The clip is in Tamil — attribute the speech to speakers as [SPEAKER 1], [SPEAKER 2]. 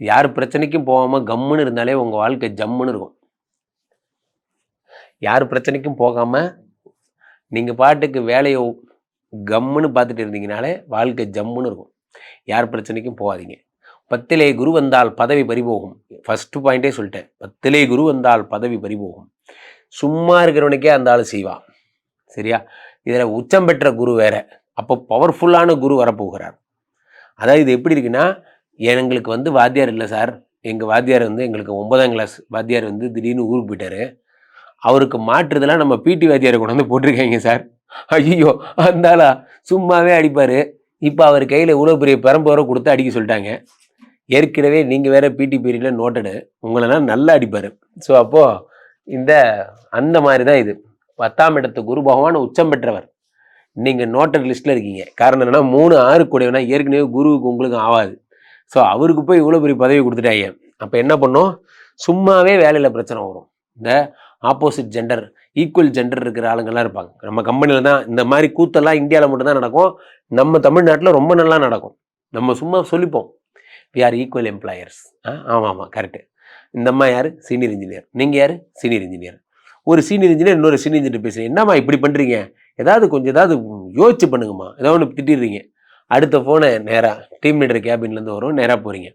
[SPEAKER 1] யார் பிரச்சனைக்கும் போகாம கம்முன்னு இருந்தாலே உங்கள் வாழ்க்கை ஜம்முன்னு இருக்கும். யார் பிரச்சனைக்கும் போகாம நீங்கள் பாட்டுக்கு வேலையை கம்முன்னு பார்த்துட்டு இருந்தீங்கனாலே வாழ்க்கை ஜம்முன்னு இருக்கும். யார் பிரச்சனைக்கும் போகாதீங்க. 10லே குரு வந்தால் பதவி பறிபோகும். ஃபஸ்ட்டு பாயிண்டே சொல்லிட்டேன். 10லே குரு வந்தால் பதவி பறிபோகும். சும்மா இருக்கிறவனுக்கே அந்த ஆள் செய்வான். சரியா? இதில் உச்சம் பெற்ற குரு வேற. அப்போ பவர்ஃபுல்லான குரு வரப்போகிறார். அதாவது இது எப்படி இருக்குன்னா, எங்களுக்கு வந்து வாத்தியார் இல்லை சார். எங்கள் வாத்தியார் வந்து எங்களுக்கு 9ஆம் கிளாஸ் வாத்தியார் வந்து திடீர்னு ஊருக்கு போயிட்டார். அவருக்கு மாற்றுதெல்லாம் நம்ம பிடி வாத்தியாரை கொண்டு வந்து போட்டிருக்காங்க சார். ஐயோ, அந்தாளா சும்மாவே அடிப்பார். இப்போ அவர் கையில் இவ்வளோ பெரிய பெரம்பவரை கொடுத்து அடிக்க சொல்லிட்டாங்க. ஏற்கனவே நீங்கள் வேற பிடி பீரியடில் நோட்டடு, உங்களெல்லாம் நல்லா அடிப்பார். ஸோ அப்போது அந்த மாதிரி தான் இது. 10ஆம் இடத்து குரு பகவான் உச்சம் பெற்றவர். நீங்கள் நோட்டட் லிஸ்ட்டில் இருக்கீங்க. காரணம் என்னன்னா 3, 6 கூடனா ஏற்கனவே குருவுக்கு உங்களுக்கு ஆகாது. ஸோ அவருக்கு போய் இவ்வளோ பெரிய பதவி கொடுத்துட்டாங்க. அப்போ என்ன பண்ணோம்? சும்மாவே வேலையில் பிரச்சனை வரும். இந்த ஆப்போசிட் ஜெண்டர், ஈக்குவல் ஜெண்டர் இருக்கிற ஆளுங்கள்லாம் இருப்பாங்க. நம்ம கம்பெனியில் தான் இந்த மாதிரி கூத்தெல்லாம் இந்தியாவில் மட்டும்தான் நடக்கும். நம்ம தமிழ்நாட்டில் ரொம்ப நல்லா நடக்கும். நம்ம சும்மா சொல்லிப்போம், வி ஆர் ஈக்குவல் எம்ப்ளாயர்ஸ். ஆமாம் கரெக்டு. இந்த அம்மா யார்? Senior engineer. நீங்கள் யார்? Senior engineer. ஒரு சீனியர் இன்ஜினியர் இன்னொரு சீனியர் இன்ஜினியர் பேசுகிறேன். என்னம்மா இப்படி பண்ணுறீங்க? ஏதாவது யோசிச்சு பண்ணுங்கம்மா. ஏதோ ஒன்று திட்டிடுறீங்க. அடுத்த ஃபோனை நேராக டீம் லீடர் கேபின்லேருந்து வரும், நேராக போகிறீங்க.